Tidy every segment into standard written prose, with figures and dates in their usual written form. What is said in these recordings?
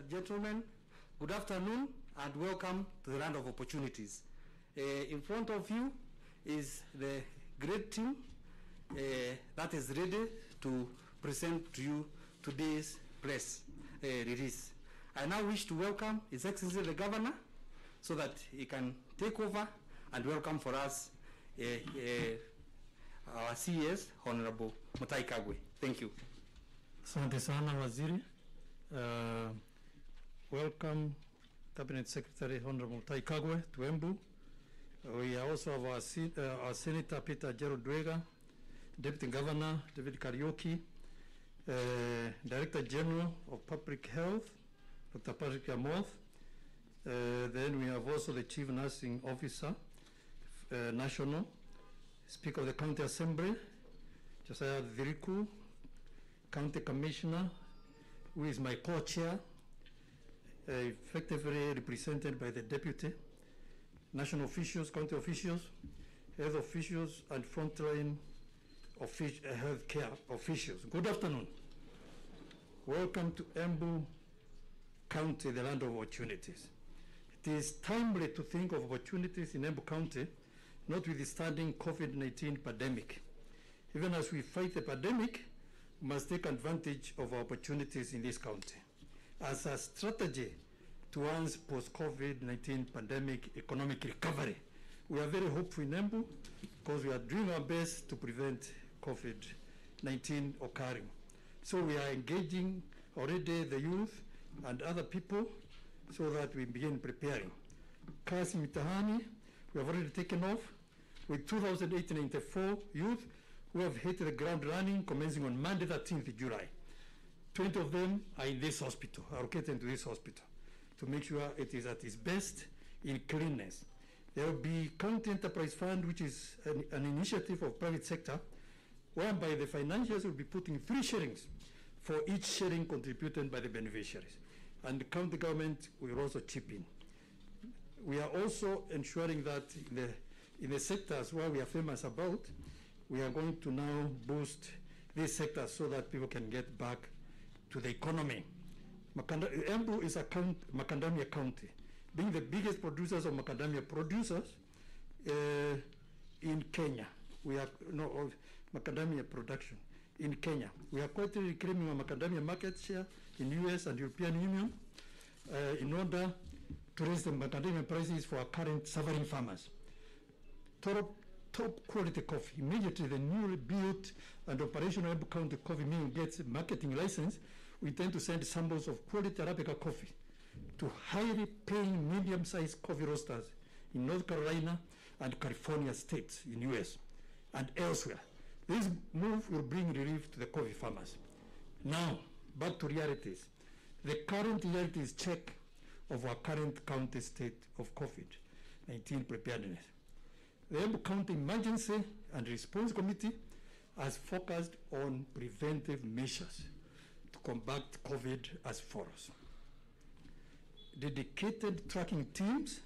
and gentlemen, good afternoon and welcome to the Land of Opportunities. In front of you is the great team that is ready to present to you today's press release. I now wish to welcome His Excellency the Governor so that he can take over and welcome for us our CS Honorable Mutahi Kagwe. Thank you. Asante sana Waziri. Welcome Cabinet Secretary Honorable Mutahi Kagwe to Embu. We also have our Senator Peter Gerald Dwega, Deputy Governor David Kariuki, Director General of Public Health Dr. Patrick Amoth. Then we have also the Chief Nursing Officer National, Speaker of the County Assembly Josiah Dhiriku, County Commissioner, who is my co-chair, effectively represented by the Deputy, national officials, county officials, health officials, and frontline healthcare officials. Good afternoon. Welcome to Embu County, the land of opportunities. It is timely to think of opportunities in Embu County, notwithstanding COVID-19 pandemic. Even as we fight the pandemic, we must take advantage of our opportunities in this county as a strategy towards post-COVID-19 pandemic economic recovery. We are very hopeful in Embu because we are doing our best to prevent COVID-19 occurring. So we are engaging already the youth and other people so that we begin preparing. CS Mutahi, we have already taken off with 2,894 youth who have hit the ground running commencing on Monday 13th July. 20 of them are in this hospital, allocated to this hospital, to make sure it is at its best in cleanness. There will be County Enterprise Fund, which is an initiative of private sector, whereby the financiers will be putting 3 shillings for each shilling contributed by the beneficiaries. And the county government will also chip in. We are also ensuring that in the sectors where we are famous about, we are going to now boost these sectors so that people can get back to the economy. Embu is a macadamia county, being the biggest producers of macadamia producers in Kenya. We are of macadamia production in Kenya. We are quietly reclaiming our macadamia market share in US and European Union in order to raise the macadamia prices for our current suffering farmers. Top quality coffee. Immediately the newly built and operational Embu County Coffee Mill gets a marketing license, we intend to send samples of quality Arabica coffee to highly paying medium-sized coffee roasters in North Carolina and California states in US and elsewhere. This move will bring relief to the coffee farmers. Now, back to realities. The current realities check of our current county state of COVID-19 preparedness. The Embu County Emergency and Response Committee has focused on preventive measures to combat COVID as follows. Dedicated tracking teams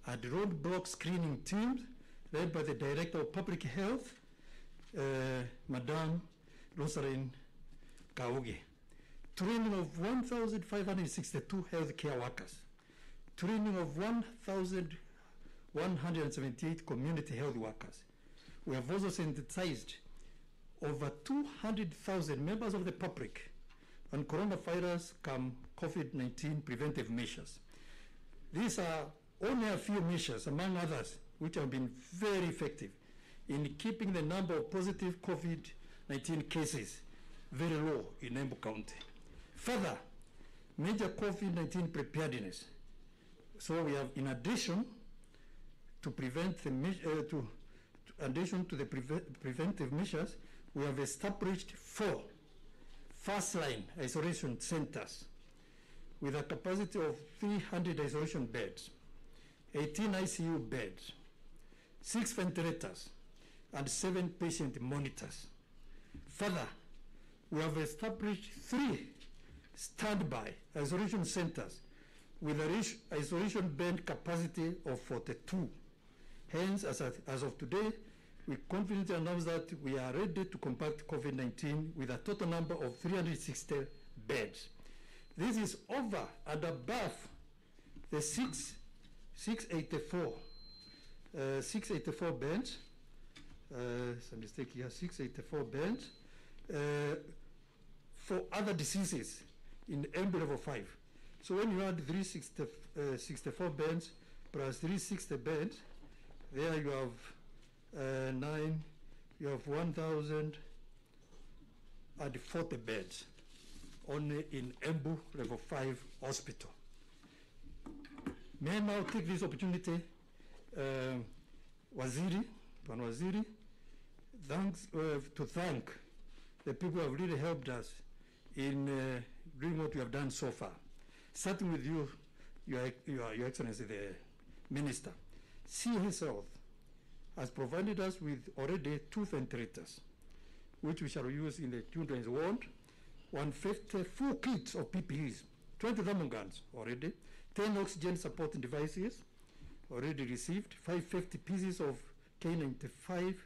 and roadblock screening teams led by the Director of Public Health, Madam Rosalind Kauge. Training of 1,562 healthcare workers. Training of 1,178 community health workers. We have also sensitized over 200,000 members of the public on coronavirus COVID-19 preventive measures. These are only a few measures, among others, which have been very effective in keeping the number of positive COVID-19 cases very low in Embu County. Further, major COVID-19 preparedness. So we have, in addition to preventive measures, we have established 4 first-line isolation centers with a capacity of 300 isolation beds, 18 ICU beds, 6 ventilators, and 7 patient monitors. Further, we have established 3 standby isolation centers with an isolation bed capacity of 42. Hence, as of today, we confidently announce that we are ready to combat COVID-19 with a total number of 360 beds. This is over and above the 684 beds. Some mistake here, 684 beds for other diseases in Embu level 5. So when you add 364 beds plus 360 beds, there you have 1,040 beds only in Embu level 5 hospital. May I now take this opportunity, Waziri, to thank the people who have really helped us in doing what we have done so far. Starting with you, Your Excellency, the Minister. CS Health has provided us with already 2 ventilators, which we shall use in the children's ward, 150 full kits of PPEs, 20 thermoguns already, 10 oxygen supporting devices already received, 550 pieces of KN95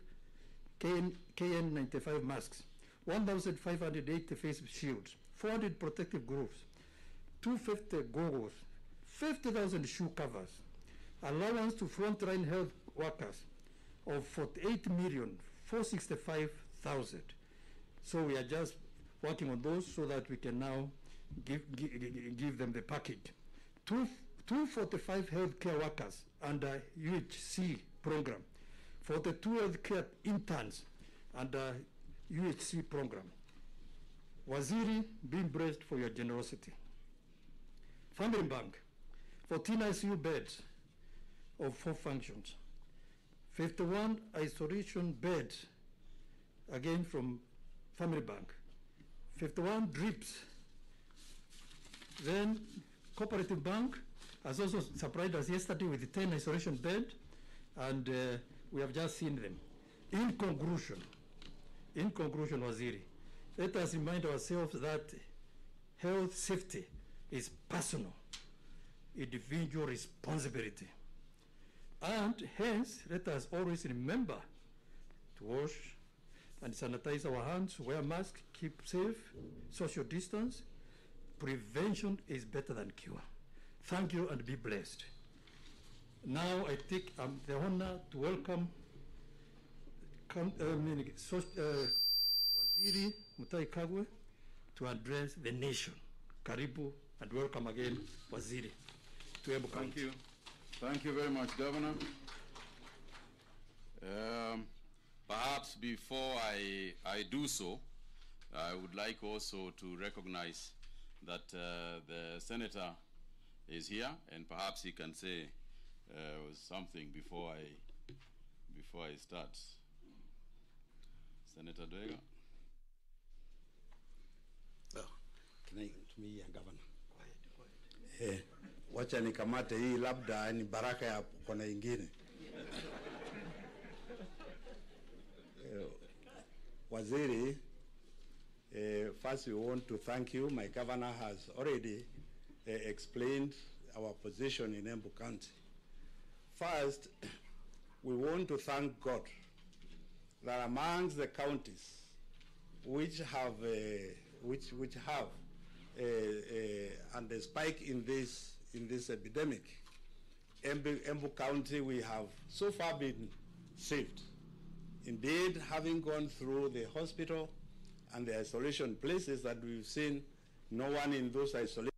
masks, 1,580 face shields, 400 protective gloves, 250 goggles, 50,000 shoe covers, allowance to frontline health workers of 48,465,000. So we are just working on those so that we can now give them the package. 245 healthcare workers under UHC program, 42 healthcare interns under UHC program. Waziri, being blessed for your generosity. Family Bank, 14 ICU beds of 4 functions, 51 isolation beds, again from Family Bank, 51 drips. Then Cooperative Bank has also supplied us yesterday with 10 isolation beds, and we have just seen them. In conclusion, Waziri, let us remind ourselves that health safety is personal, individual responsibility. And hence, let us always remember to wash and sanitize our hands, wear masks, keep safe, social distance. Prevention is better than cure. Thank you and be blessed. Now I take the honor to welcome Waziri Mutahi Kagwe to address the nation. Karibu and welcome again, Waziri, to Embu County. Thank you. Thank you very much, Governor. Perhaps before I do so, I would like also to recognize that the Senator is here, and perhaps he can say something before I start. Senator Dwega. Governor. Wacha nikamate hii, labda ni baraka ya kona ingine. Waziri, first we want to thank you. My governor has already explained our position in Embu County. First, we want to thank God that amongst the counties which have and the spike in this epidemic, Embu County, we have so far been saved. Indeed, having gone through the hospital and the isolation places that we've seen, no one in those isolation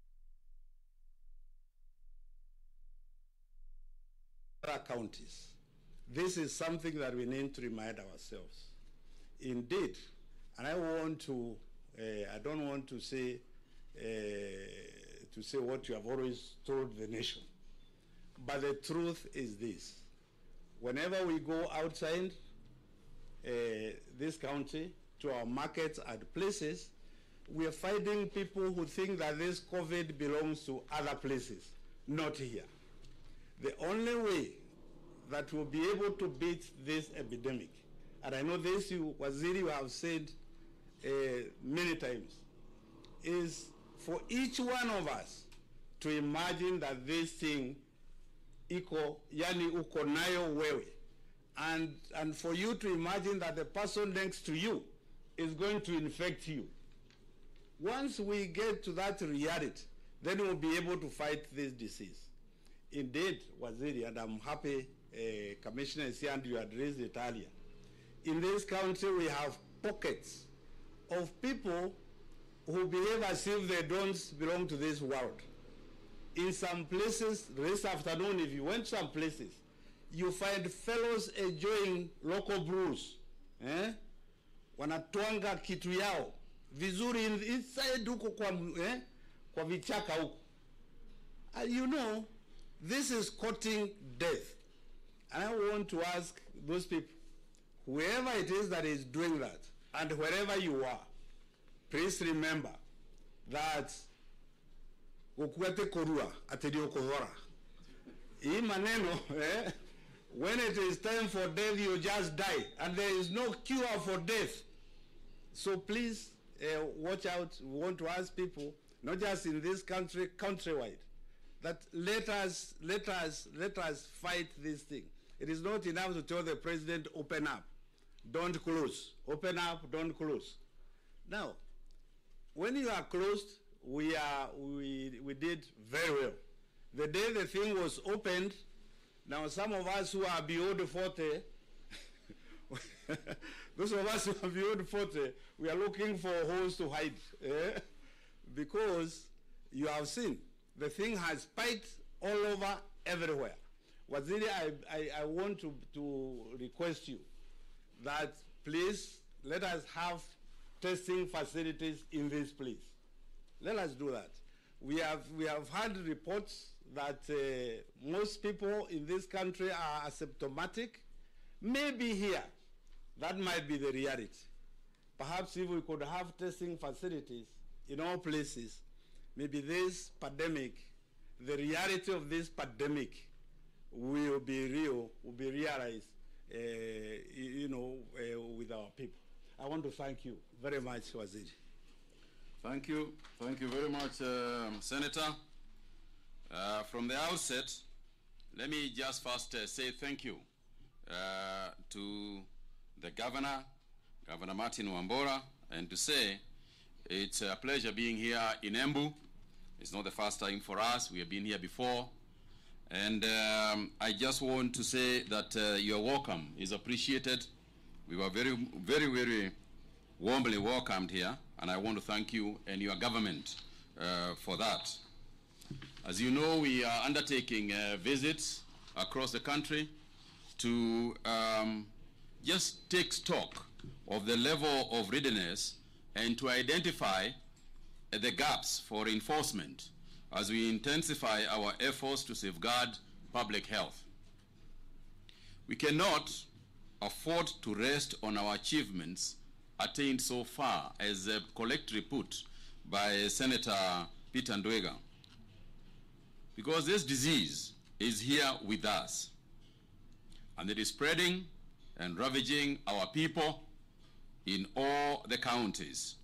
counties. This is something that we need to remind ourselves. Indeed, and I don't want to say what you have always told the nation, but the truth is this: whenever we go outside this county to our markets and places, we are finding people who think that this COVID belongs to other places, not here. The only way that we'll be able to beat this epidemic, and I know this, Waziri, you have said many times, is for each one of us to imagine that this thing uko nayo wewe, and for you to imagine that the person next to you is going to infect you. Once we get to that reality, then we'll be able to fight this disease. Indeed, Waziri, and I'm happy Commissioner is here and you addressed it earlier. In this country, we have pockets of people who behave as if they don't belong to this world. In some places, this afternoon, if you went some places, you find fellows enjoying local brews. Wanatwanga kitu yao vizuri inside huko kwa vichaka huko. You know, this is courting death. And I want to ask those people, whoever it is that is doing that, and wherever you are, please remember that ukuete korua atedio kohora. Hii maneno, when it is time for death, you just die, and there is no cure for death. So please watch out. We want to ask people, not just in this country, countrywide, that let us fight this thing. It is not enough to tell the president, open up, don't close. Open up, don't close. Now, when you are closed, we did very well. The day the thing was opened, now some of us who are beyond 40, those of us who are beyond 40, we are looking for holes to hide. Because you have seen, the thing has spiked all over, everywhere. Waziri, I want to request you that please let us have testing facilities in this place. Let us do that. We have had reports that most people in this country are asymptomatic. Maybe here, that might be the reality. Perhaps if we could have testing facilities in all places, maybe this pandemic, the reality of this pandemic will be real, will be realized, with our people. I want to thank you very much, Waziri. Thank you. Thank you very much, Senator. From the outset, let me just first say thank you to the Governor, Governor Martin Wambora, and to say it's a pleasure being here in Embu. It's not the first time for us. We have been here before. And I just want to say that your welcome is appreciated. We were very, very, very warmly welcomed here, and I want to thank you and your government for that. As you know, we are undertaking visits across the country to just take stock of the level of readiness and to identify the gaps for enforcement as we intensify our efforts to safeguard public health. We cannot afford to rest on our achievements attained so far, as correctly put by Senator Peter Ndwega, because this disease is here with us, and it is spreading and ravaging our people in all the counties.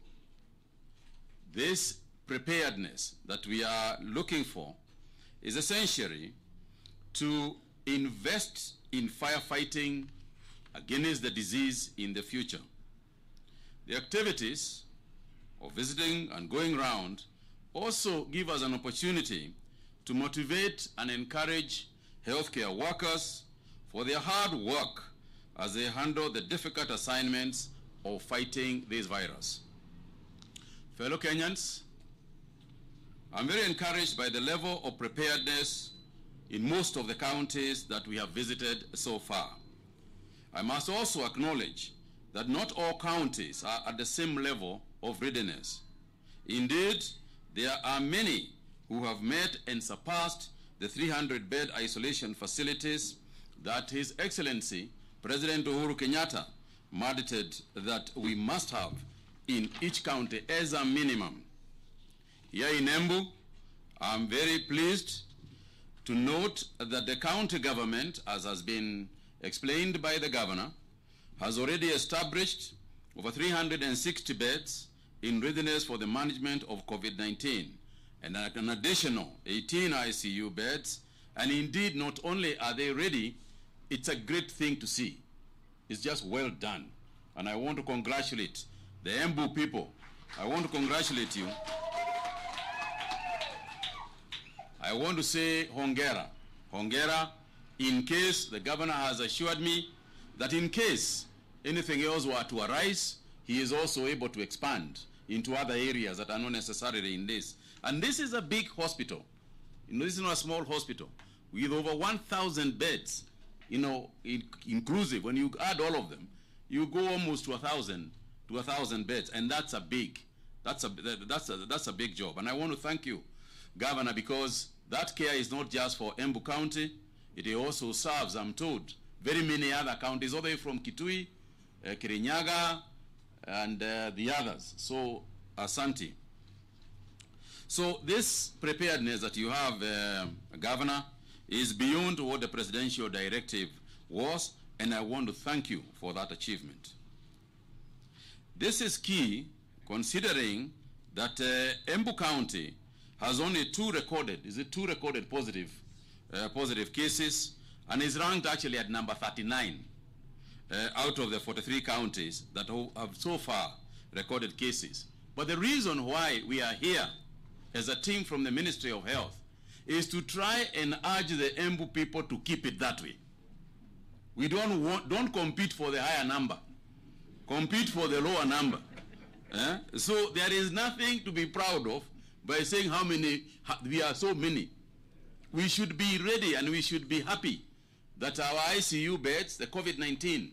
This preparedness that we are looking for is essentially to invest in firefighting against the disease in the future. The activities of visiting and going around also give us an opportunity to motivate and encourage healthcare workers for their hard work as they handle the difficult assignments of fighting this virus. Fellow Kenyans, I'm very encouraged by the level of preparedness in most of the counties that we have visited so far. I must also acknowledge that not all counties are at the same level of readiness. Indeed, there are many who have met and surpassed the 300-bed isolation facilities that His Excellency President Uhuru Kenyatta mandated that we must have in each county as a minimum. Here in Embu, I'm very pleased to note that the county government, as has been explained by the governor, has already established over 360 beds in readiness for the management of COVID-19, and an additional 18 ICU beds. And indeed, not only are they ready, it's a great thing to see. It's just well done. And I want to congratulate the Embu people I want to congratulate you. I want to say hongera. Hongera, in case the governor has assured me that in case anything else were to arise, he is also able to expand into other areas that are not necessarily in this. And this is a big hospital. You know, this is not a small hospital with over 1,000 beds, you know, inclusive. When you add all of them, you go almost to 1,000 beds, and that's a big job. And I want to thank you, Governor, because that care is not just for Embu County. It also serves, I'm told, very many other counties, all the way from Kitui, Kirinyaga, and the others. So, Asante. So this preparedness that you have, Governor, is beyond what the presidential directive was, and I want to thank you for that achievement. This is key considering that Embu County has only two recorded positive cases, and is ranked actually at number 39 out of the 43 counties that have so far recorded cases. But the reason why we are here as a team from the Ministry of Health is to try and urge the Embu people to keep it that way. We don't compete for the higher number. Compete for the lower number. So there is nothing to be proud of by saying how many, we are so many. We should be ready and we should be happy that our ICU beds, the COVID-19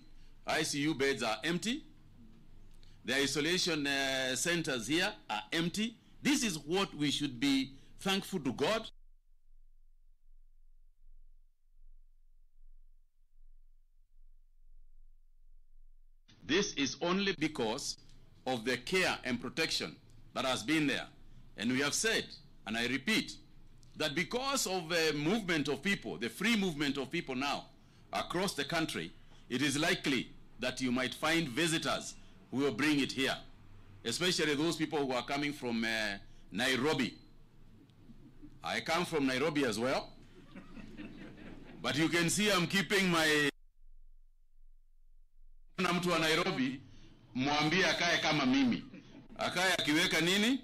ICU beds are empty. The isolation centers here are empty. This is what we should be thankful to God. This is only because of the care and protection that has been there. And we have said, and I repeat, that because of the movement of people, the free movement of people now across the country, it is likely that you might find visitors who will bring it here, especially those people who are coming from Nairobi. I come from Nairobi as well, but you can see I'm keeping my... Na mtu wa Nairobi, mwambie akae kama mimi. Akae akiweka nini?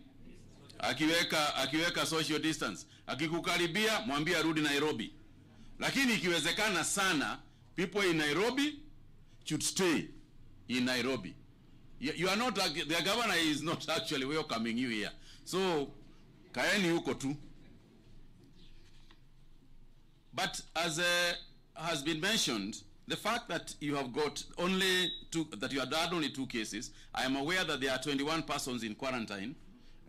Akiweka social distance. Akikukaribia, mwambie arudi Nairobi. Lakini ikiwezekana sana, people in Nairobi should stay in Nairobi. You are not, the governor is not actually welcoming you here. So, kaeni huko tu. But as has been mentioned, the fact that you have got only that you had had only 2 cases, I am aware that there are 21 persons in quarantine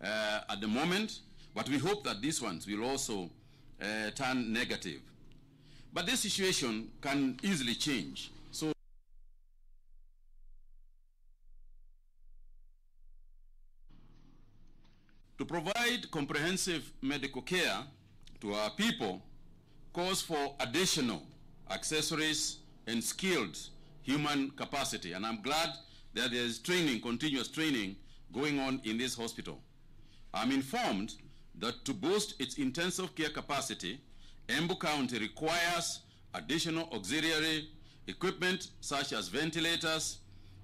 at the moment, but we hope that these ones will also turn negative. But this situation can easily change. So to provide comprehensive medical care to our people calls for additional accessories and skilled human capacity. And I'm glad that there is training, continuous training, going on in this hospital. I'm informed that to boost its intensive care capacity, Embu County requires additional auxiliary equipment such as ventilators,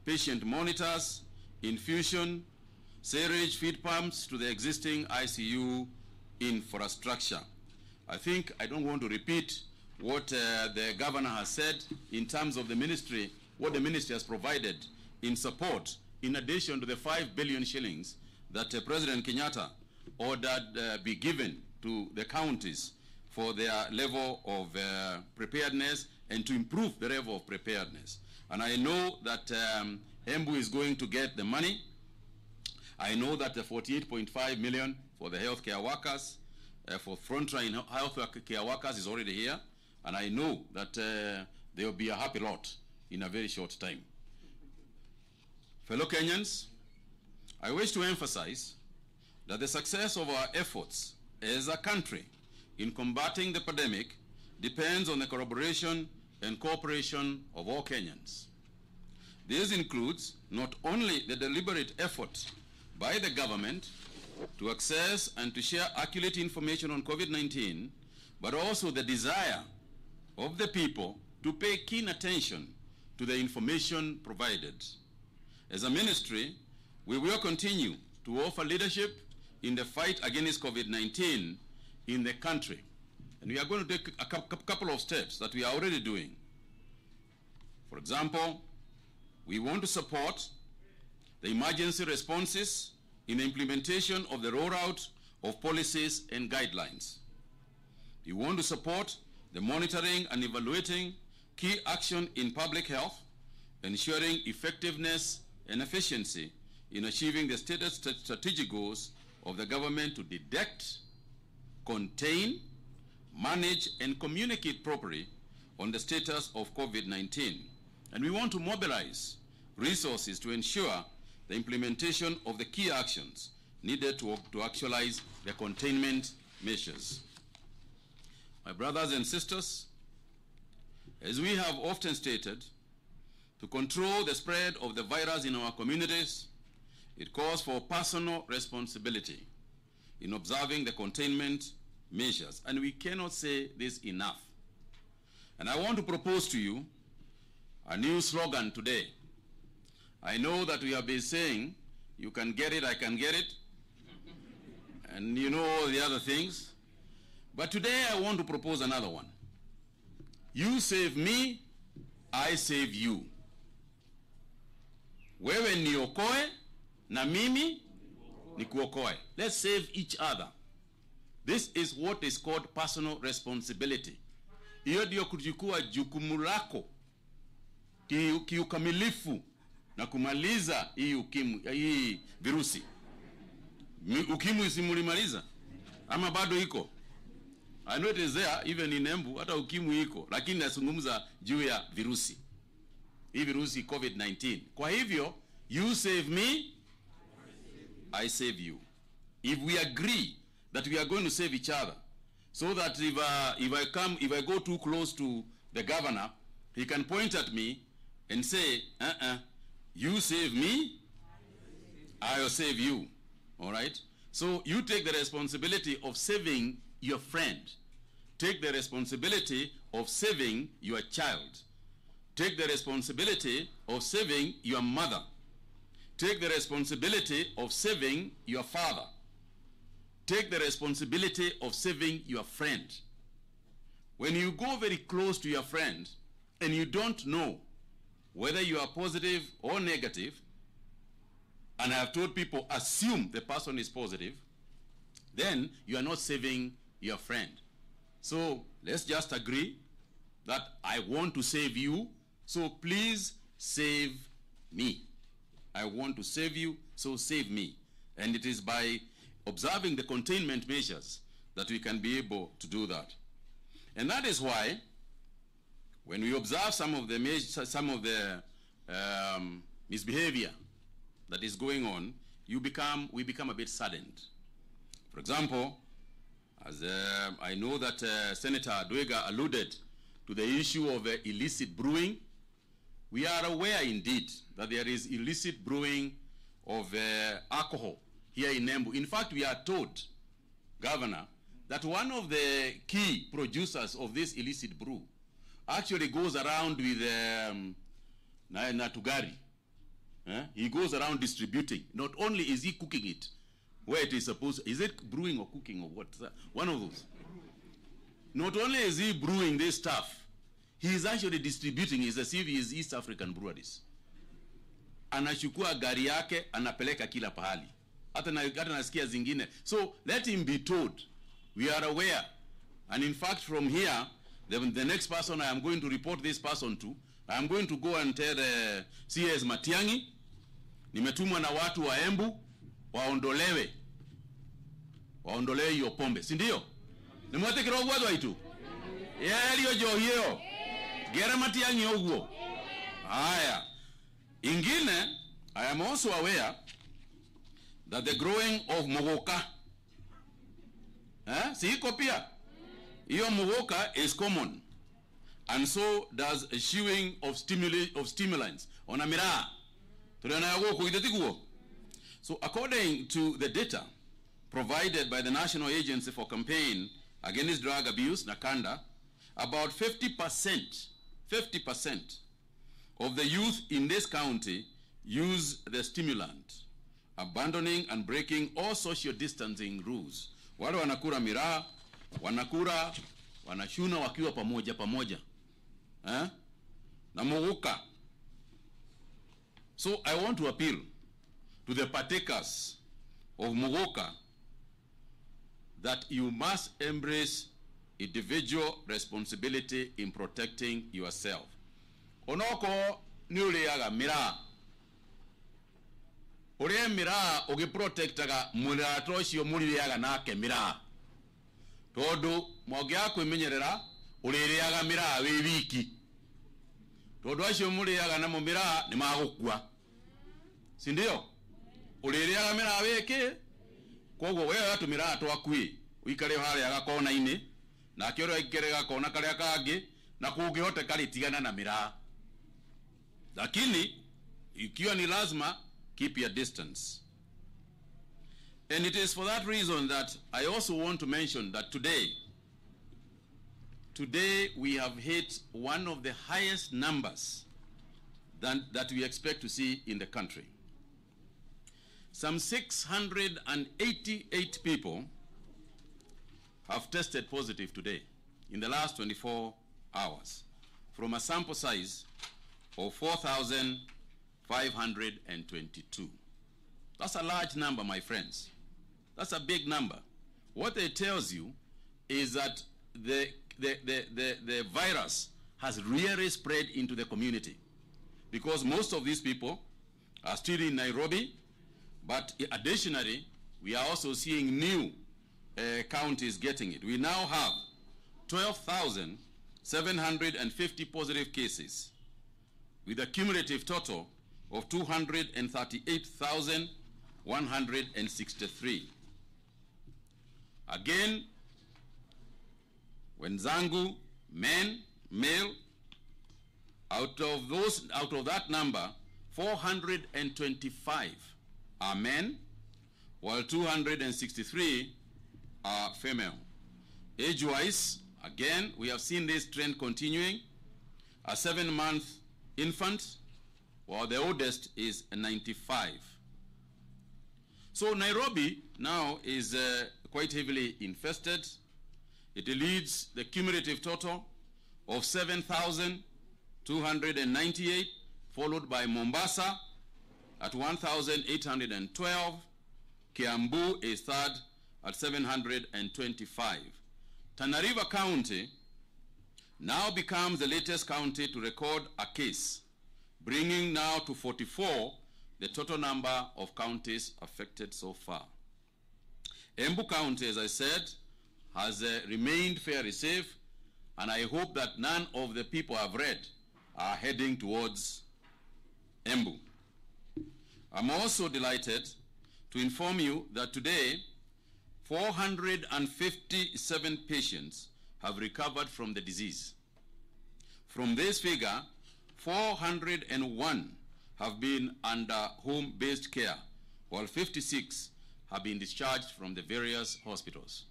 patient monitors, infusion, syringe feed pumps to the existing ICU infrastructure. I think I don't want to repeat what the governor has said in terms of the ministry, what the ministry has provided in support, in addition to the 5 billion shillings that President Kenyatta ordered be given to the counties for their level of preparedness and to improve the level of preparedness. And I know that Embu is going to get the money. I know that the 48.5 million for the healthcare workers, for frontline healthcare workers is already here. And I know that there will be a happy lot in a very short time. Fellow Kenyans, I wish to emphasize that the success of our efforts as a country in combating the pandemic depends on the collaboration and cooperation of all Kenyans. This includes not only the deliberate effort by the government to access and to share accurate information on COVID-19, but also the desire of the people to pay keen attention to the information provided. As a ministry, we will continue to offer leadership in the fight against COVID-19 in the country. And we are going to take a couple of steps that we are already doing. For example, we want to support the emergency responses in the implementation of the rollout of policies and guidelines. We want to support the monitoring and evaluating key action in public health, ensuring effectiveness and efficiency in achieving the stated strategic goals of the government to detect, contain, manage, and communicate properly on the status of COVID-19. And we want to mobilize resources to ensure the implementation of the key actions needed to actualize the containment measures. My brothers and sisters, as we have often stated, to control the spread of the virus in our communities, it calls for personal responsibility in observing the containment measures. And we cannot say this enough. And I want to propose to you a new slogan today. I know that we have been saying, you can get it, I can get it, and you know all the other things. But today I want to propose another one. You save me, I save you. Wewe niokoe, na mimi nikuokoe. Let's save each other. This is what is called personal responsibility. Hiyo ndio kuchukua jukumu lako kiukamilifu na kumaliza hii virusi. Ukimwi isimulimaliza ama bado iko? I know it is there even in Embu, hata ukimwi iko, lakini nasungumza juu ya virusi. Hii virusi COVID-19. Kwa hivyo, you save me, I save you. If we agree that we are going to save each other, so that if I go too close to the governor, he can point at me and say, you save me, I will save you. All right? So you take the responsibility of saving your friend. Take the responsibility of saving your child. Take the responsibility of saving your mother. Take the responsibility of saving your father. Take the responsibility of saving your friend. When you go very close to your friend and you don't know whether you are positive or negative, and I have told people, assume the person is positive, then you are not saving your friend. So let's just agree that I want to save you, so please save me. I want to save you, so save me. And it is by observing the containment measures that we can be able to do that. And that is why, when we observe some of the misbehavior that is going on, we become a bit saddened. For example, as I know that Senator Dwega alluded to the issue of illicit brewing. We are aware indeed that there is illicit brewing of alcohol here in Embu. In fact, we are told, Governor, that one of the key producers of this illicit brew actually goes around with Natugari. He goes around distributing. Not only is he cooking it where it is supposed, is it brewing or cooking or what? One of those. Not only is he brewing this stuff, he is actually distributing. It's as if he is East African breweries. Anachukua gari yake, anapeleka kila pahali. Hata nasikia zingine. So let him be told. We are aware. And in fact, from here, the next person I am going to report this person to, I am going to go and tell CS Mutihi, nimetumwa na watu wa Embu, waondolewe hiyo pombe. Si ndio? Nimwate kirogo watu waitu. Yaliyo johio. Gera Mutihi ogwo. Haya. Ingine, I am also aware that the growing of mogoka. Si iko pia? Iyo mogoka is common. And so does a chewing of stimulants. Ona miraa. So according to the data provided by the National Agency for Campaign Against Drug Abuse, Nakanda, about 50% of the youth in this county use the stimulant. abandoning and breaking all social distancing rules. Wale wanakura miraa, wanakura, wanashuna wakiwa pamoja. Na muguka. So I want to appeal to the partakers of muguka that you must embrace individual responsibility in protecting yourself. Onoko ni uliaga miraa. Ule miraa ugiprotectaga murato ucio muriaga nake miraa. Tondu mwangia kwimenyerera uliriaga miraa wi wiki. Tondu acio muriaga na miraa ni magukua. Si ndio? Uliriaga miraa wiki. Koguo wewe atu miraa twakui uikare hale agakona-ini na kioro ikerega kona karia kangi na kungihote karitigana na miraa. Lakini ikiwa ni lazima, keep your distance. And it is for that reason that I also want to mention that today we have hit one of the highest numbers that we expect to see in the country. Some 688 people have tested positive today in the last 24 hours from a sample size of 4,522. That's a large number, my friends. That's a big number. What it tells you is that the virus has really spread into the community, because most of these people are still in Nairobi, but additionally, we are also seeing new counties getting it. We now have 12,750 positive cases, with a cumulative total of 238,163. Again, Wenzangu, male, out of that number, 425 are men, while 263 are female. Age-wise, again, we have seen this trend continuing. A 7-month infant, while the oldest is 95. So Nairobi now is quite heavily infested. It leads the cumulative total of 7,298, followed by Mombasa at 1,812. Kiambu is third at 725. Tana River County now becomes the latest county to record a case, bringing now to 44 the total number of counties affected so far. Embu County, as I said, has remained fairly safe, and I hope that none of the people I've read are heading towards Embu. I'm also delighted to inform you that today 457 patients have recovered from the disease. From this figure, 401 have been under home-based care, while 56 have been discharged from the various hospitals.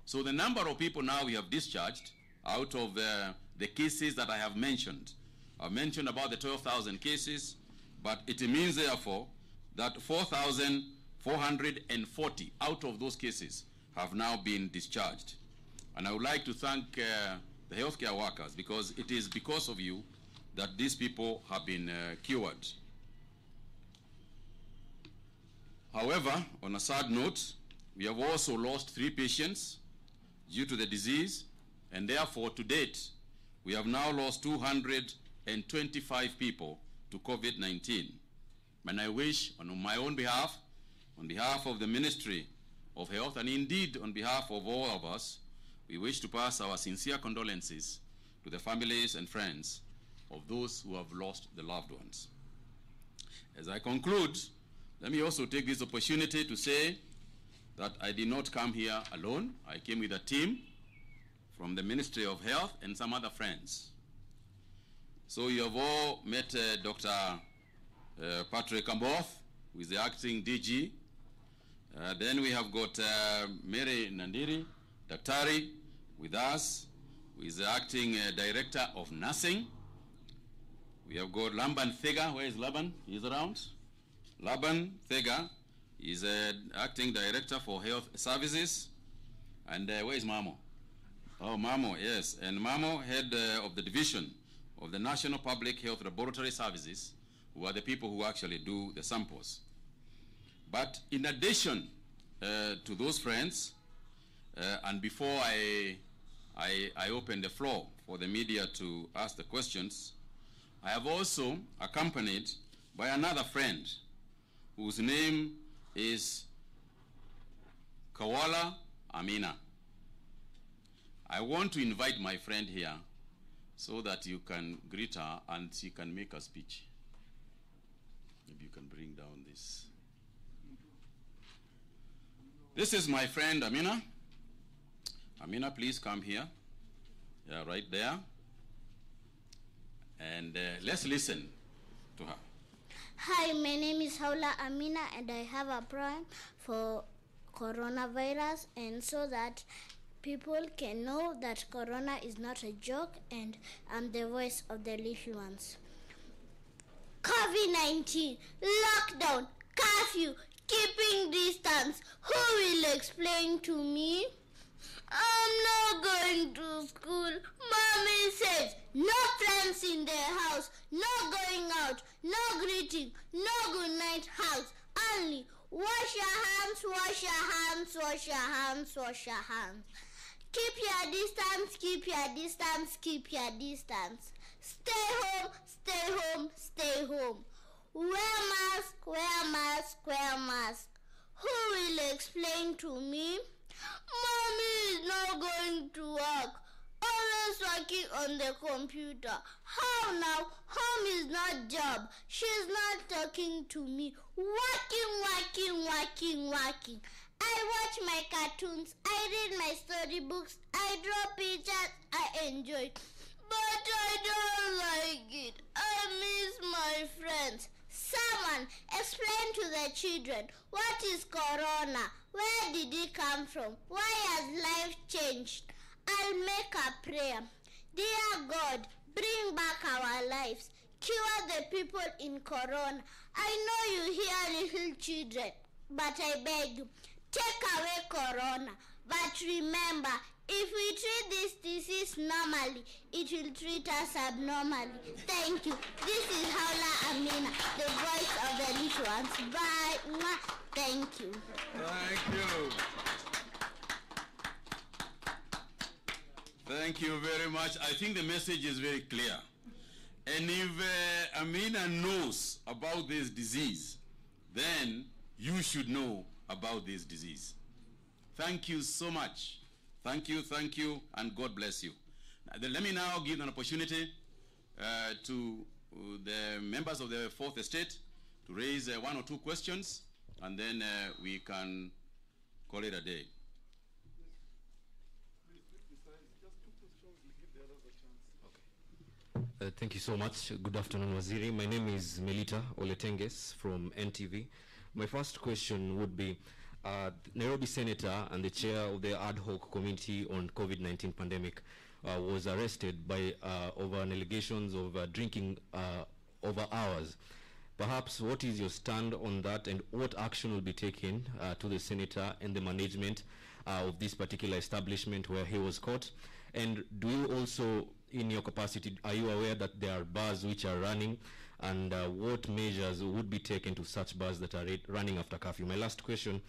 So the number of people now we have discharged out of the cases that I have mentioned, I've mentioned about the 12,000 cases, but it means therefore that 4,440 out of those cases have now been discharged. And I would like to thank the healthcare workers, because it is because of you that these people have been cured. However, on a sad note, we have also lost 3 patients due to the disease, and therefore to date, we have now lost 225 people to COVID-19. And I wish, on my own behalf, on behalf of the Ministry of Health, and indeed on behalf of all of us, we wish to pass our sincere condolences to the families and friends of those who have lost their loved ones. As I conclude, let me also take this opportunity to say that I did not come here alone. I came with a team from the Ministry of Health and some other friends. So you have all met Dr. Patrick Amboth, who is the acting DG. Then we have got Mary Nandiri, Daktari, with us, who is the acting Director of Nursing. We have got Lamban Thega. Where is Laban? He's around. Laban Thega is acting director for health services. And where is Mamo? Oh, Mamo, yes. And Mamo, head of the division of the National Public Health Laboratory Services, who are the people who actually do the samples. But in addition to those friends, and before I open the floor for the media to ask the questions, I have also accompanied by another friend whose name is Kawala Amina. I want to invite my friend here so that you can greet her and she can make a speech. Maybe you can bring down this. This is my friend Amina. Amina, please come here. Yeah, right there. And let's listen to her. Hi, my name is Haula Amina and I have a plan for coronavirus, and so that people can know that corona is not a joke, and I'm the voice of the little ones. COVID-19, lockdown, curfew, keeping distance. Who will explain to me? I'm not going to school. Mommy says no friends in the house, no going out, no greeting, no good night hugs, only wash your hands, wash your hands, wash your hands, wash your hands. Keep your distance, keep your distance, keep your distance. Stay home, stay home, stay home. Wear mask, wear mask, wear mask. Who will explain to me? Mommy is not going to work. Always working on the computer. How now? Home is not job. She's not talking to me. Working. I watch my cartoons. I read my storybooks. I draw pictures. I enjoy. But I don't like it. I miss my friends. Someone explain to the children, what is corona? Where did it come from? Why has life changed? I'll make a prayer. Dear God, bring back our lives. Cure the people in corona. I know you hear little children, but I beg you, take away corona. But remember, if we treat this disease normally, it will treat us abnormally. Thank you. This is Haula Amina, the voice of the little ones. Bye. Thank you. Thank you. Thank you very much. I think the message is very clear. And if Amina knows about this disease, then you should know about this disease. Thank you so much. Thank you, and God bless you. Let me now give an opportunity to the members of the Fourth Estate to raise one or two questions, and then we can call it a day. Thank you so much. Good afternoon, Waziri. My name is Melita Oletenges from NTV. My first question would be, Nairobi Senator and the chair of the ad hoc committee on COVID-19 pandemic was arrested by over allegations of drinking over hours. Perhaps what is your stand on that, and what action will be taken to the senator and the management of this particular establishment where he was caught? And do you also, in your capacity, are you aware that there are bars which are running, and what measures would be taken to such bars that are running after curfew? My last question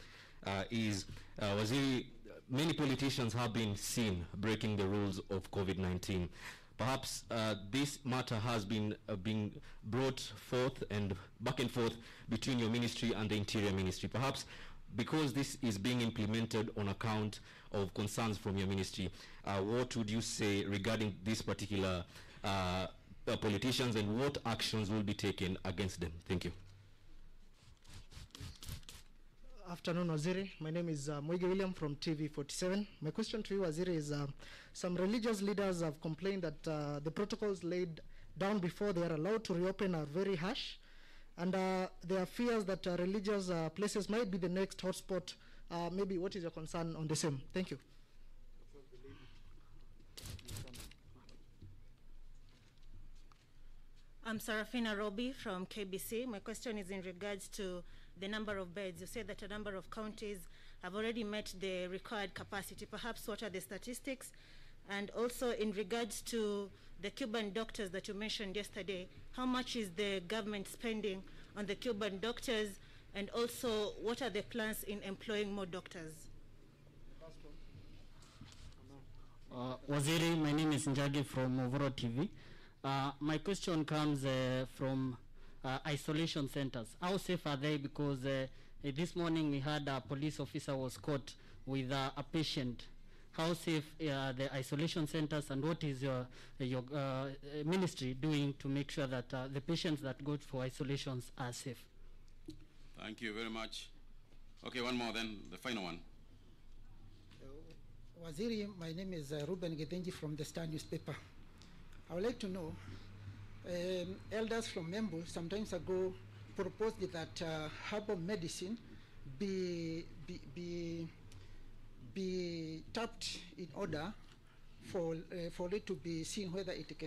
is, Waziri, many politicians have been seen breaking the rules of COVID-19. Perhaps this matter has been being brought forth and back and forth between your ministry and the Interior Ministry. Perhaps because this is being implemented on account of concerns from your ministry, what would you say regarding this particular politicians, and what actions will be taken against them? Thank you. Afternoon, Waziri. My name is Moige William from TV47. My question to you, Waziri, is some religious leaders have complained that the protocols laid down before they are allowed to reopen are very harsh, and there are fears that religious places might be the next hotspot. Maybe what is your concern on the same? Thank you. I'm Sarafina Roby from KBC. My question is in regards to the number of beds. You said that a number of counties have already met the required capacity. Perhaps what are the statistics? And also in regards to the Cuban doctors that you mentioned yesterday, how much is the government spending on the Cuban doctors? And also, what are the plans in employing more doctors? Waziri, my name is Njagi from Ovoro TV. My question comes from isolation centers. How safe are they? Because this morning we had a police officer was caught with a patient. How safe are the isolation centers, and what is your ministry doing to make sure that the patients that go for isolations are safe? Thank you very much. Okay, one more then, the final one. Waziri, my name is Ruben Gedenji from the Star newspaper. I would like to know, elders from Embu sometimes ago proposed that herbal medicine be tapped in order for it to be seen whether it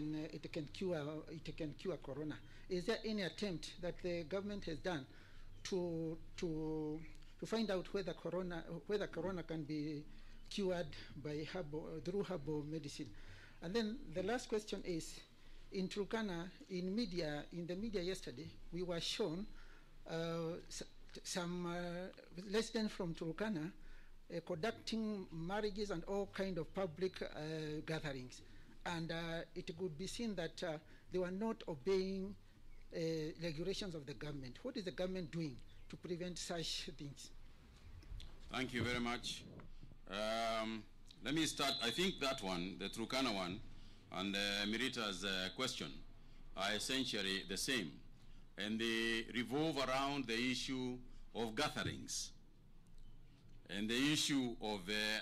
can cure corona. Is there any attempt that the government has done to find out whether corona can be cured by through herbal medicine? And then the last question is, in Turkana, in the media yesterday, we were shown some residents from Turkana conducting marriages and all kind of public gatherings, and it could be seen that they were not obeying regulations of the government. What is the government doing to prevent such things? Thank you very much. Let me start. I think that one, the Turkana one, and Mirita's question are essentially the same, and they revolve around the issue of gatherings and the issue of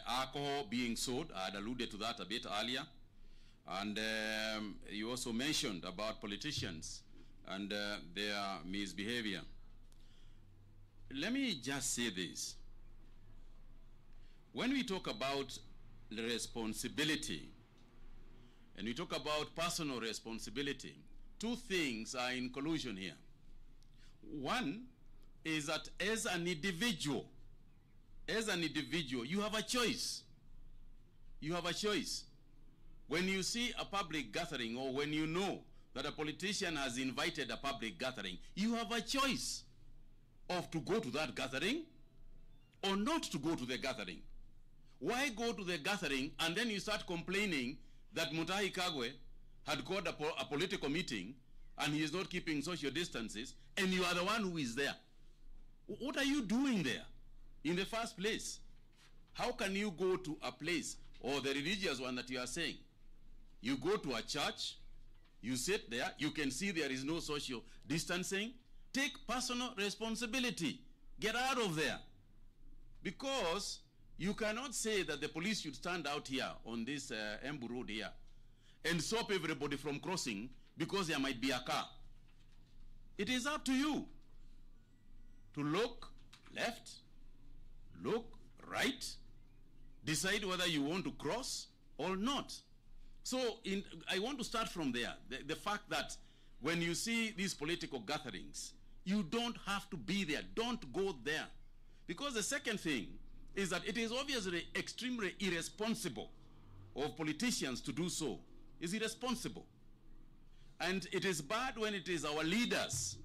alcohol being sold. I had alluded to that a bit earlier, and you also mentioned about politicians and their misbehavior. Let me just say this. When we talk about responsibility and we talk about personal responsibility, two things are in collusion here. One is that as an individual, you have a choice. You have a choice. When you see a public gathering, or when you know that a politician has invited a public gathering, you have a choice of to go to that gathering or not to go to the gathering. Why go to the gathering and then you start complaining that Mutahi Kagwe had called a political meeting and he is not keeping social distances, and you are the one who is there? What are you doing there in the first place? How can you go to a place, or the religious one that you are saying? You go to a church, you sit there, you can see there is no social distancing. Take personal responsibility. Get out of there. Because you cannot say that the police should stand out here on this Embu road here and stop everybody from crossing because there might be a car. It is up to you to look left, look right, decide whether you want to cross or not. So I want to start from there. The fact that when you see these political gatherings, you don't have to be there. Don't go there. Because the second thing is that it is obviously extremely irresponsible of politicians to do so. It's irresponsible. And it is bad when it is our leaders.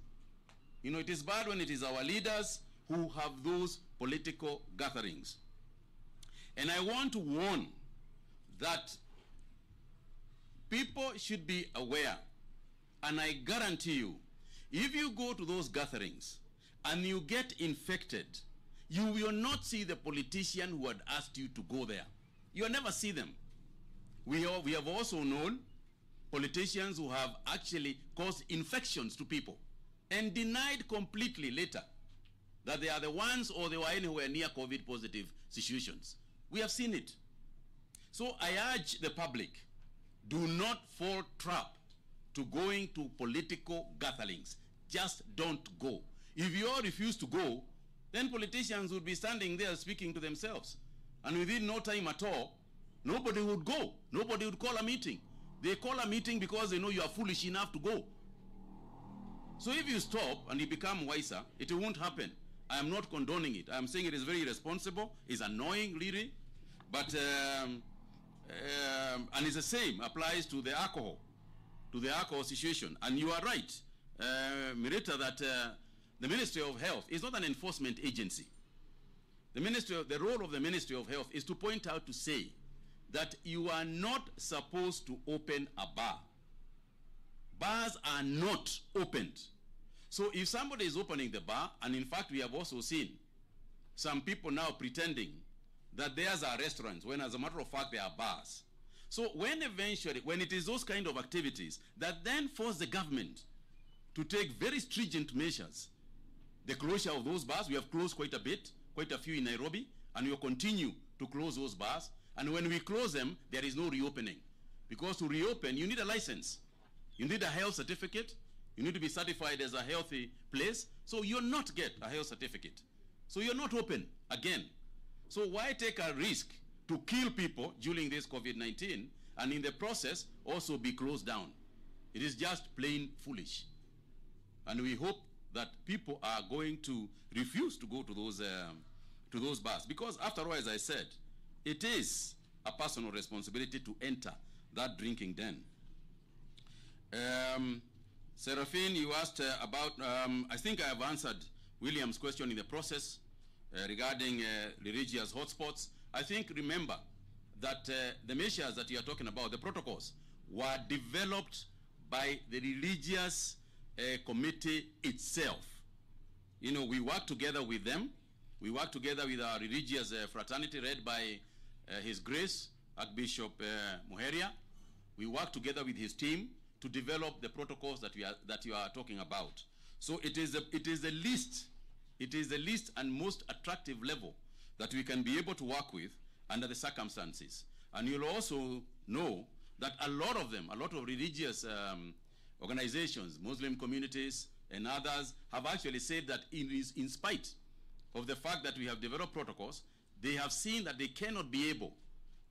You know, it is bad when it is our leaders who have those political gatherings. And I want to warn that people should be aware, and I guarantee you, if you go to those gatherings and you get infected, you will not see the politician who had asked you to go there. You will never see them. We have also known politicians who have actually caused infections to people and denied completely later that they are the ones or they were anywhere near COVID positive situations. We have seen it. So I urge the public, do not fall trap to going to political gatherings. Just don't go. If you all refuse to go, then politicians would be standing there speaking to themselves. And within no time at all, nobody would go. Nobody would call a meeting. They call a meeting because they know you are foolish enough to go. So if you stop and you become wiser, it won't happen. I am not condoning it. I am saying it is very irresponsible. It's annoying, really. But, and it's the same applies to the alcohol situation. And you are right, Mirita, that the Ministry of Health is not an enforcement agency. The role of the Ministry of Health is to point out, to say that you are not supposed to open a bar. Bars are not opened. So if somebody is opening the bar, and in fact we have also seen some people now pretending that theirs are restaurants, when as a matter of fact they are bars. So when it is those kind of activities that then force the government to take very stringent measures, the closure of those bars, we have closed quite a few in Nairobi, and we will continue to close those bars. And when we close them, there is no reopening. Because to reopen, you need a license. You need a health certificate. You need to be certified as a healthy place. So you'll not get a health certificate. So you're not open again. So why take a risk to kill people during this COVID-19 and in the process also be closed down? It is just plain foolish. And we hope that people are going to refuse to go to those bars. Because after all, as I said, it is a personal responsibility to enter that drinking den. Seraphine, you asked about, I think I have answered William's question in the process regarding religious hotspots. I think, remember, that the measures that you are talking about, the protocols, were developed by the religious committee itself. You know, we work together with them. We work together with our religious fraternity led by His Grace, Archbishop Muheria. We work together with his team to develop the protocols that you are talking about. So it is the least and most attractive level that we can be able to work with under the circumstances. And you'll also know that a lot of religious organizations, Muslim communities and others, have actually said that in spite of the fact that we have developed protocols, they have seen that they cannot be able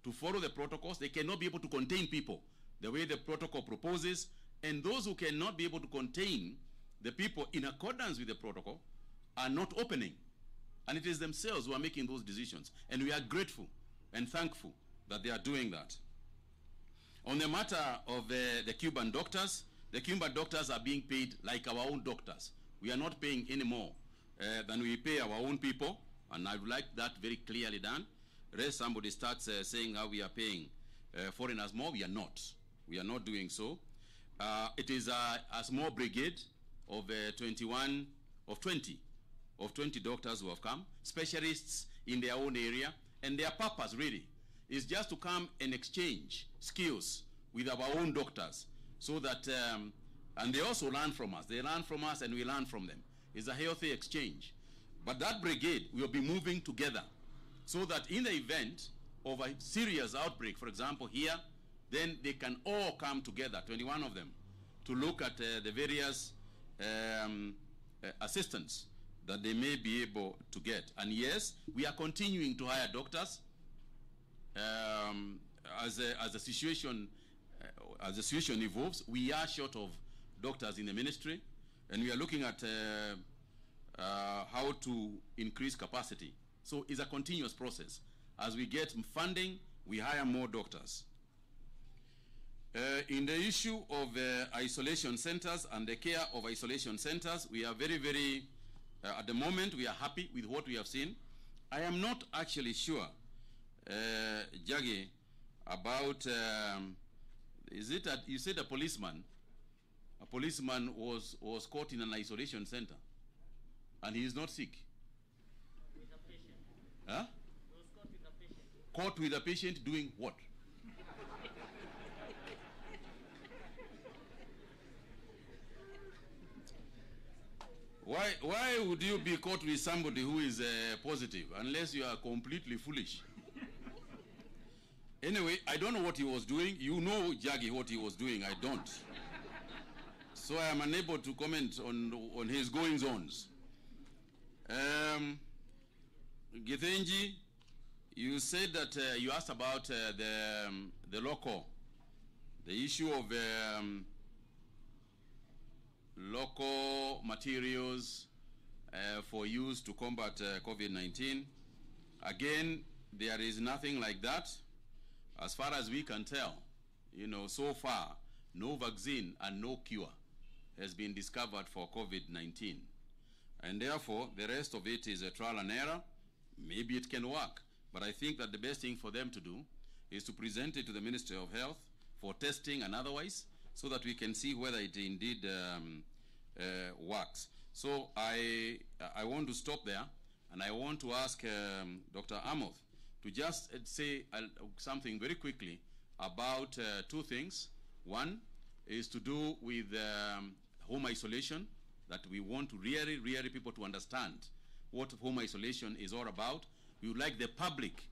to follow the protocols. They cannot be able to contain people the way the protocol proposes, and those who cannot be able to contain the people in accordance with the protocol are not opening. And it is themselves who are making those decisions. And we are grateful and thankful that they are doing that. On the matter of the Cuban doctors, the Cuban doctors are being paid like our own doctors. We are not paying any more than we pay our own people, and I would like that very clearly done. Unless somebody starts saying how we are paying foreigners more, we are not. We are not doing so. It is a small brigade of 20 doctors who have come, specialists in their own area, and their purpose really is just to come and exchange skills with our own doctors, so that, and they also learn from us. They learn from us and we learn from them. It's a healthy exchange. But that brigade will be moving together so that in the event of a serious outbreak, for example here, then they can all come together, 21 of them, to look at the various assistance that they may be able to get. And yes, we are continuing to hire doctors as the situation evolves. We are short of doctors in the ministry, and we are looking at how to increase capacity. So it's a continuous process. As we get funding, we hire more doctors. In the issue of isolation centers and the care of isolation centers, we are very, very, at the moment, we are happy with what we have seen. I am not actually sure, Jaggi, about, is it that you said a policeman was caught in an isolation center and he is not sick? With a patient. Huh? He was caught with a patient. Caught with a patient doing what? Why would you be caught with somebody who is positive unless you are completely foolish? Anyway, I don't know what he was doing. You know, Jaggi, what he was doing. I don't. So I am unable to comment on his goings-ons. Githenji, you said that you asked about the issue of local materials for use to combat COVID-19. Again, there is nothing like that. As far as we can tell, so far, no vaccine and no cure has been discovered for COVID-19. And therefore, the rest of it is a trial and error. Maybe it can work. But I think that the best thing for them to do is to present it to the Ministry of Health for testing and otherwise, so that we can see whether it indeed works. So I want to stop there, and I want to ask Dr. Amoth to just say something very quickly about two things. One is to do with home isolation, that we want to really people to understand what home isolation is all about. We would like the public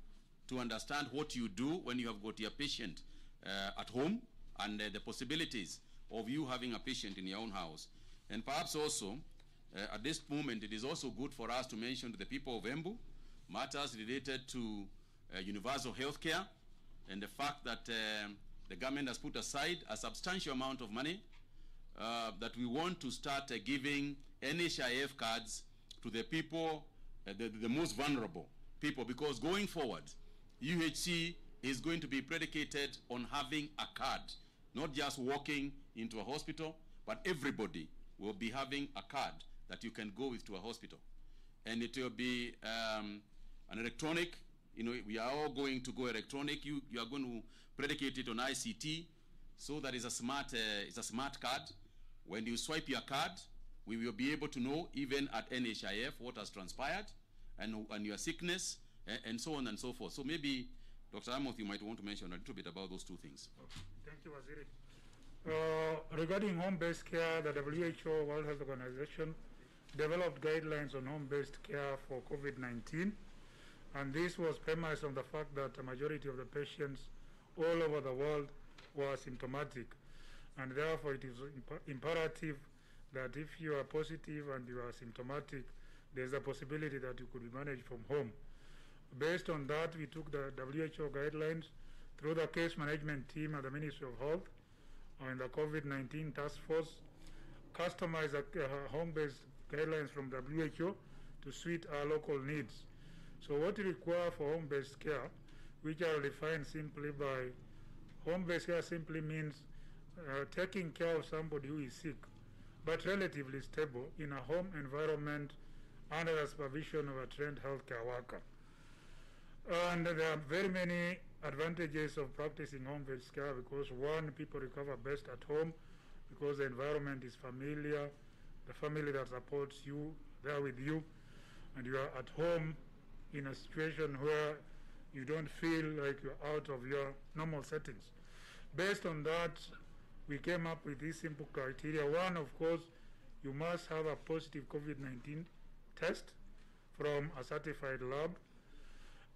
to understand what you do when you have got your patient at home, and the possibilities of you having a patient in your own house. And perhaps also, at this moment, it is also good for us to mention to the people of Embu matters related to universal health care, and the fact that the government has put aside a substantial amount of money that we want to start giving NHIF cards to the people, the most vulnerable people, because going forward, UHC is going to be predicated on having a card, not just walking into a hospital, but everybody will be having a card that you can go with to a hospital. And it will be an electronic, we are all going to go electronic. You are going to predicate it on ICT, so that it's a smart card. When you swipe your card, we will be able to know, even at NHIF, what has transpired, and your sickness, and so on and so forth. So maybe, Dr. Amoth, you might want to mention a little bit about those two things. Okay. Thank you, Waziri. Regarding home-based care, the WHO, World Health Organization, developed guidelines on home-based care for COVID-19, and this was premised on the fact that a majority of the patients all over the world were symptomatic, and therefore it is imperative that if you are positive and you are symptomatic, there's a possibility that you could be managed from home. Based on that, we took the WHO guidelines through the case management team at the Ministry of Health and the COVID-19 task force, customized home-based guidelines from WHO to suit our local needs. So what we require for home-based care, which are defined simply by, home-based care simply means taking care of somebody who is sick, but relatively stable in a home environment under the supervision of a trained healthcare worker. And there are very many advantages of practicing home-based care, because one, people recover best at home because the environment is familiar, the family that supports you, there with you, and you are at home in a situation where you don't feel like you're out of your normal settings. Based on that, we came up with these simple criteria. One, of course, you must have a positive COVID-19 test from a certified lab.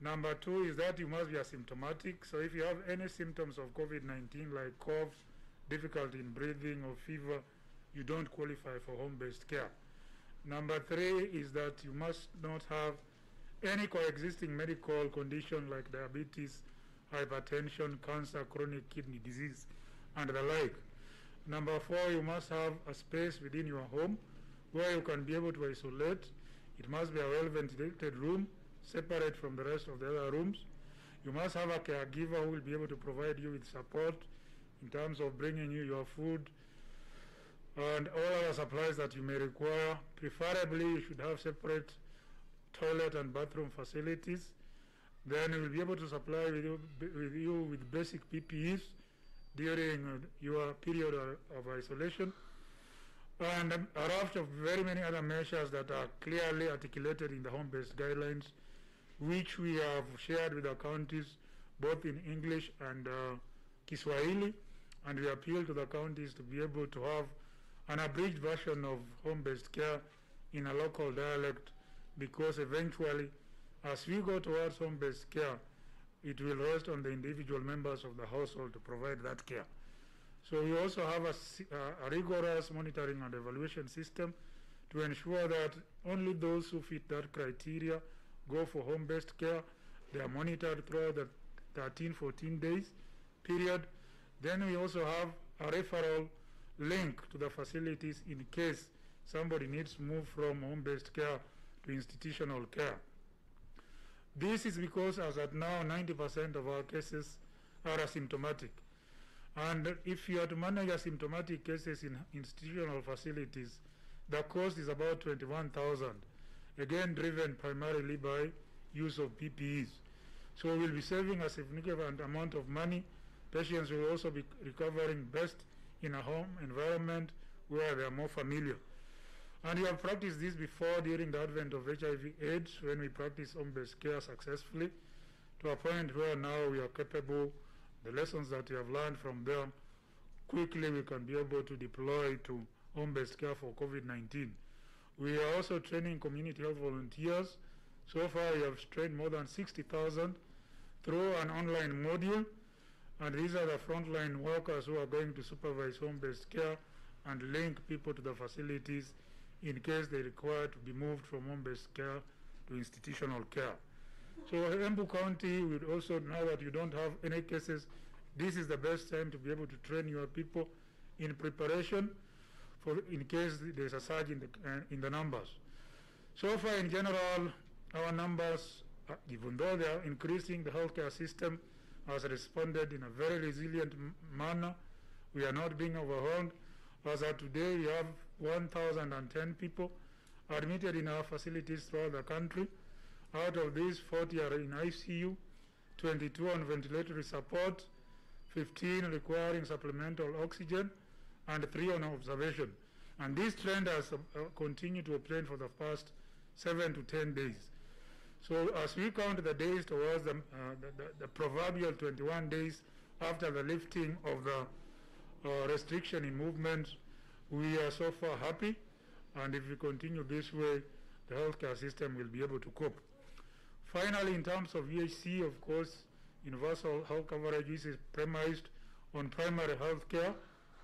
Number two is that you must be asymptomatic. So if you have any symptoms of COVID-19 like cough, difficulty in breathing, or fever, you don't qualify for home-based care. Number three is that you must not have any coexisting medical condition like diabetes, hypertension, cancer, chronic kidney disease, and the like. Number four, you must have a space within your home where you can be able to isolate. It must be a well-ventilated room, separate from the rest of the other rooms. You must have a caregiver who will be able to provide you with support in terms of bringing you your food and all other supplies that you may require. Preferably, you should have separate toilet and bathroom facilities. Then we will be able to supply you with basic PPEs during your period of isolation, and a raft of very many other measures that are clearly articulated in the home-based guidelines, which we have shared with our counties both in English and Kiswahili, and we appeal to the counties to be able to have an abridged version of home-based care in a local dialect, because eventually, as we go towards home-based care, it will rest on the individual members of the household to provide that care. So we also have a rigorous monitoring and evaluation system to ensure that only those who fit that criteria go for home-based care. They are monitored throughout the 13-14 days period. Then we also have a referral link to the facilities in case somebody needs to move from home-based care to institutional care. This is because as at now 90% of our cases are asymptomatic. And if you are to manage asymptomatic cases in institutional facilities, the cost is about 21,000, again driven primarily by use of PPEs. So we'll be saving a significant amount of money. Patients will also be recovering best in a home environment where they are more familiar. And we have practiced this before during the advent of HIV/AIDS, when we practiced home-based care successfully, to a point where now we are capable, the lessons that we have learned from there, quickly we can be able to deploy to home-based care for COVID-19. We are also training community health volunteers. So far we have trained more than 60,000 through an online module, and these are the frontline workers who are going to supervise home-based care and link people to the facilities in case they require to be moved from home-based care to institutional care. So Embu County will also, now that you don't have any cases, this is the best time to be able to train your people in preparation for in case there's a surge in the numbers. So far in general, our numbers, even though they are increasing, the healthcare system has responded in a very resilient manner. We are not being overwhelmed. As of today, we have 1,010 people admitted in our facilities throughout the country. Out of these, 40 are in ICU, 22 on ventilatory support, 15 requiring supplemental oxygen, and 3 on observation. And this trend has continued to obtain for the past 7 to 10 days. So as we count the days towards the proverbial 21 days after the lifting of the restriction in movement, we are so far happy, and if we continue this way, the healthcare system will be able to cope. Finally, in terms of UHC, of course, universal health coverage, which is premised on primary health care,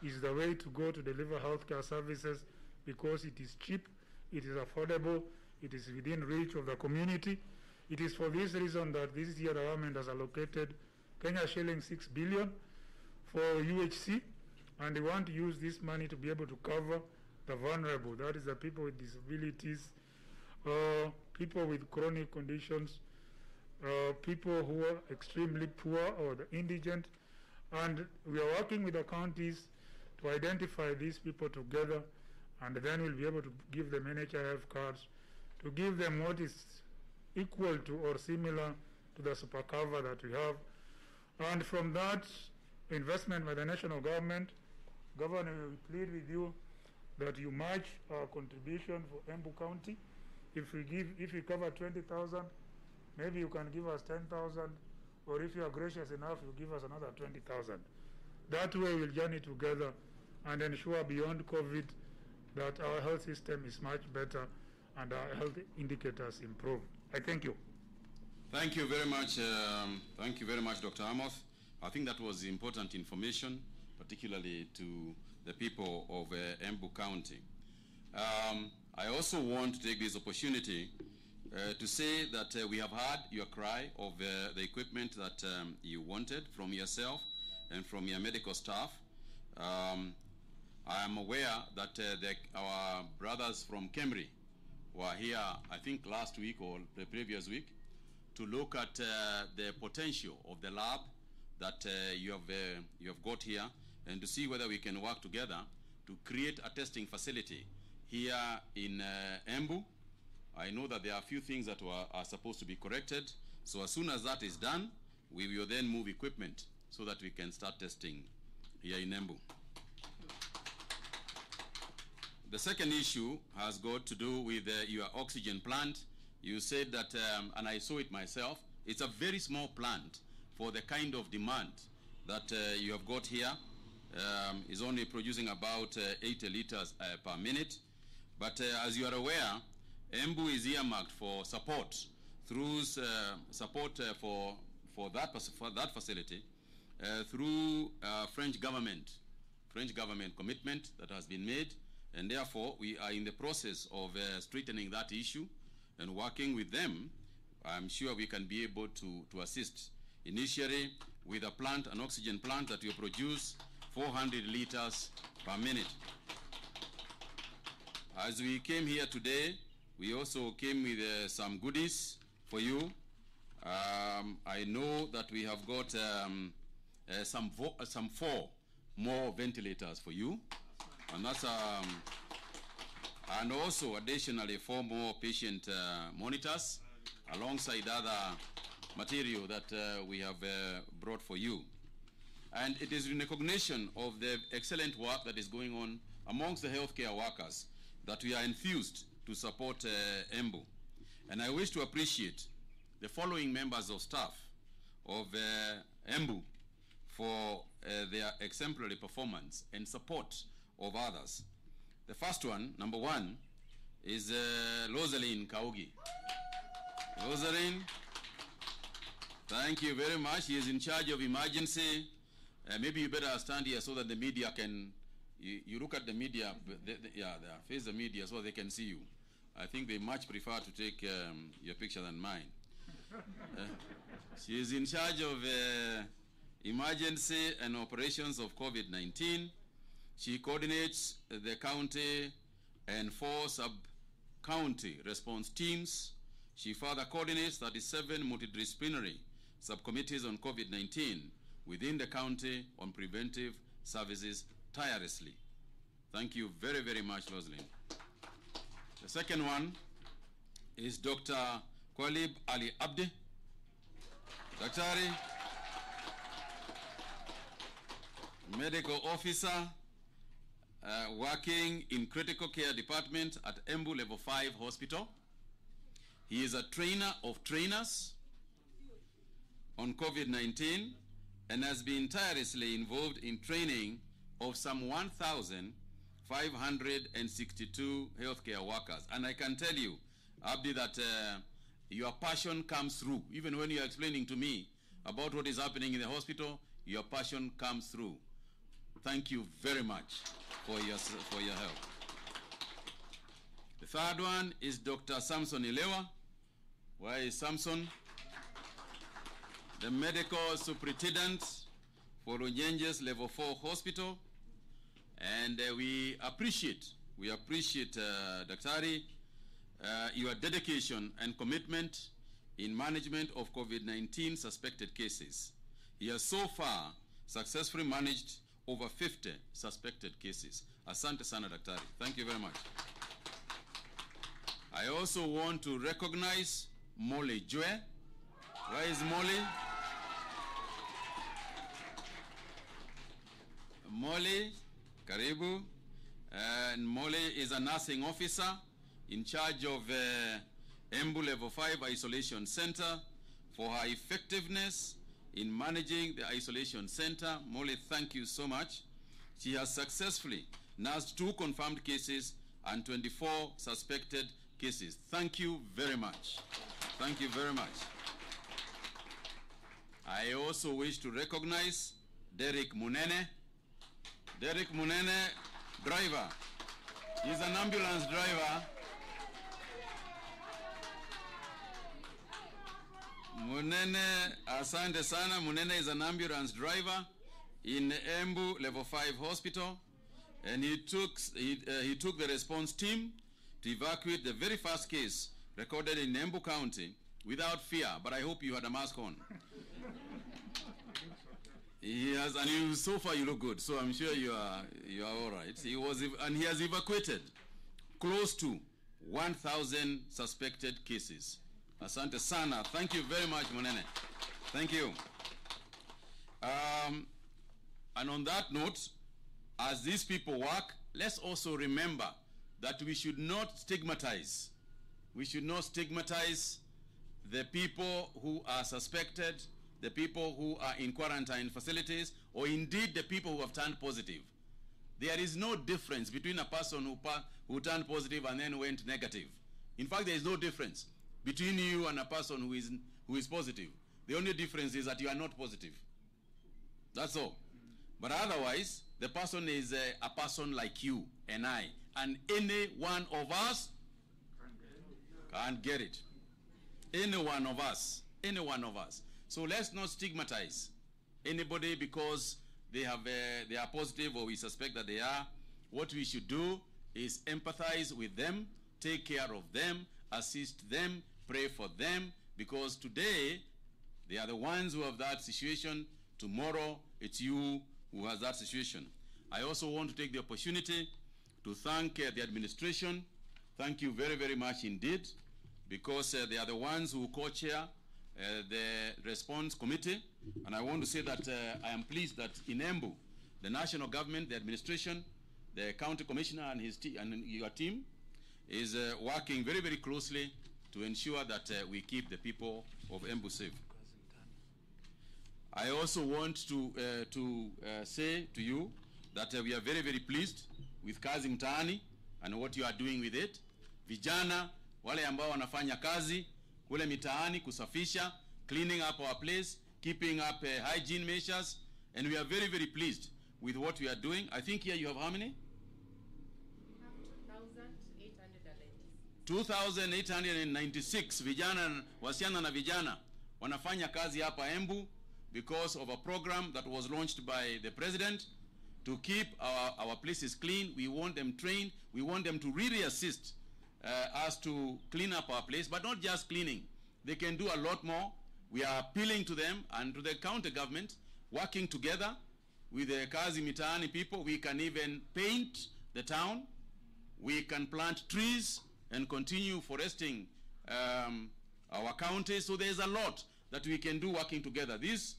is the way to go to deliver healthcare services, because it is cheap, it is affordable, it is within reach of the community. It is for this reason that this year the government has allocated Kenya shilling 6 billion for UHC, and they want to use this money to be able to cover the vulnerable, that is the people with disabilities, people with chronic conditions, people who are extremely poor or the indigent. And we are working with the counties to identify these people together, and then we'll be able to give them NHIF cards, to give them what is equal to or similar to the super cover that we have. And from that investment by the national government, Governor will plead with you that you match our contribution for Embu County. If we cover 20,000, maybe you can give us 10,000, or if you are gracious enough, you give us another 20,000. That way we'll journey together and ensure beyond COVID that our health system is much better and our health indicators improve. I thank you. Thank you very much. Thank you very much, Dr. Amoth. I think that was important information, particularly to the people of Embu County. I also want to take this opportunity to say that we have heard your cry of the equipment that you wanted from yourself and from your medical staff. I am aware that our brothers from Kemri were here, I think last week or the previous week, to look at the potential of the lab that you have got here, and to see whether we can work together to create a testing facility here in Embu. I know that there are a few things that are supposed to be corrected, so as soon as that is done, we will then move equipment so that we can start testing here in Embu. The second issue has got to do with your oxygen plant. You said that, and I saw it myself, it's a very small plant for the kind of demand that you have got here. Is only producing about 80 liters per minute. But as you are aware, Embu is earmarked for support through support for that facility through French government commitment that has been made, and therefore we are in the process of straightening that issue and working with them. I'm sure we can be able to assist initially with a plant, an oxygen plant that will produce 400 liters per minute. As we came here today, we also came with some goodies for you. I know that we have got some 4 more ventilators for you, and that's and also additionally 4 more patient monitors alongside other material that we have brought for you. And it is in recognition of the excellent work that is going on amongst the healthcare workers that we are enthused to support Embu. And I wish to appreciate the following members of staff of Embu for their exemplary performance and support of others. The first one, number 1, is Rosaline Kaugi. Rosaline, thank you very much. He is in charge of emergency. Maybe you better stand here so that the media can, you look at the media, face the media so they can see you. I think they much prefer to take your picture than mine. She is in charge of emergency and operations of COVID-19. She coordinates the county and 4 sub-county response teams. She further coordinates 37 multidisciplinary subcommittees on COVID-19 within the county on preventive services tirelessly. Thank you very, very much, Rosalind. The second one is Dr. Kwalib Ali Abdi. Daktari, medical officer, working in critical care department at Embu Level 5 Hospital. He is a trainer of trainers on COVID-19 and has been tirelessly involved in training of some 1,562 healthcare workers. And I can tell you, Abdi, that your passion comes through. Even when you are explaining to me about what is happening in the hospital, your passion comes through. Thank you very much for your help. The third one is Dr. Samson Ilewa. Where is Samson? The medical superintendent for Runyenjes Level 4 Hospital. And we appreciate Daktari, your dedication and commitment in management of COVID-19 suspected cases. He has so far successfully managed over 50 suspected cases. Asante sana, Daktari. Thank you very much. I also want to recognize Molly Jue. Where is Molly? Molly, karibu. And Molly is a nursing officer in charge of Embu Level 5 Isolation Center for her effectiveness in managing the isolation center. Molly, thank you so much. She has successfully nursed 2 confirmed cases and 24 suspected cases. Thank you very much. Thank you very much. I also wish to recognize Derek Munene. Derek Munene, driver. He's an ambulance driver. Munene, asante sana. Munene is an ambulance driver in Embu Level 5 Hospital, and he took the response team to evacuate the very first case recorded in Embu County without fear, but I hope you had a mask on. He has, and so far you look good, so I'm sure you are all right. He has evacuated close to 1,000 suspected cases. Asante sana. Thank you very much, Munene. Thank you. And on that note, as these people work, let's also remember that we should not stigmatize. We should not stigmatize the people who are suspected, the people who are in quarantine facilities, or indeed the people who have turned positive. There is no difference between a person who turned positive and then went negative. In fact, there is no difference between you and a person who is positive. The only difference is that you are not positive. That's all. But otherwise, the person is a person like you and I, and any one of us can't get it. Any one of us. So let's not stigmatize anybody because they are positive, or we suspect that they are, what we should do is empathize with them, take care of them, assist them, pray for them, because today they are the ones who have that situation. Tomorrow it's you who has that situation. I also want to take the opportunity to thank the administration. Thank you very, very much indeed, because they are the ones who co-chair the response committee. And I want to say that I am pleased that in Embu, the national government, the administration, the county commissioner and his and your team is working very, very closely to ensure that we keep the people of Embu safe. I also want to say to you that we are very, very pleased with KBC Mutahi and what you are doing with it. Vijana wale ambao wanafanya kazi kule mitaani kusafisha, cleaning up our place, keeping up hygiene measures, and we are very, very pleased with what we are doing. I think here you have how many? 2,896 vijana, wasichana na vijana wanafanya kazi hapa Embu because of a program that was launched by the president to keep our places clean. We want them trained. We want them to really assist us to clean up our place, but not just cleaning. They can do a lot more. We are appealing to them and to the county government, working together with the KBC Mutahi people. We can even paint the town. We can plant trees and continue foresting our county. So there's a lot that we can do working together. These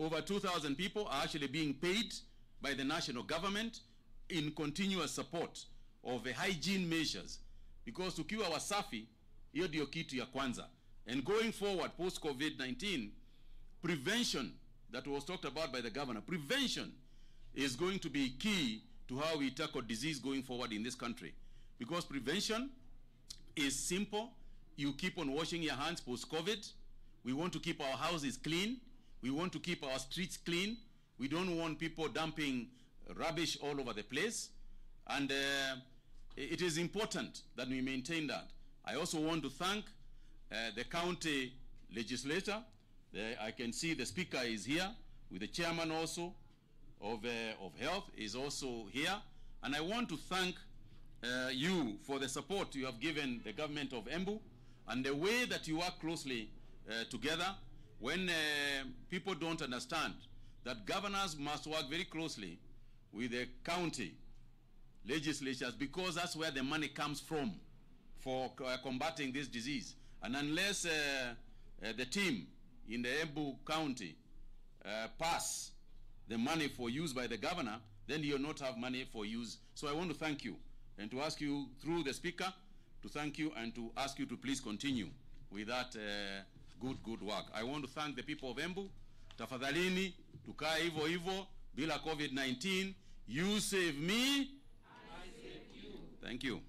over 2,000 people are actually being paid by the national government in continuous support of the hygiene measures, because tukiwa wasafi, hiyo ndio kitu ya kwanza. And going forward post COVID-19, prevention that was talked about by the governor, prevention is going to be key to how we tackle disease going forward in this country, because prevention is simple. You keep on washing your hands post COVID. We want to keep our houses clean. We want to keep our streets clean. We don't want people dumping rubbish all over the place. And it is important that we maintain that. I also want to thank the county legislator. I can see the speaker is here, with the chairman also of health is also here. And I want to thank you for the support you have given the government of Embu and the way that you work closely together. When people don't understand that governors must work very closely with the county legislatures, because that's where the money comes from for combating this disease. And unless the team in the Embu County pass the money for use by the governor, then you'll not have money for use. So I want to thank you and to ask you through the speaker to thank you and to ask you to please continue with that good work. I want to thank the people of Embu. Tafadhalini, tukae hivyo hivyo bila COVID-19. You save me, I save you. Thank you.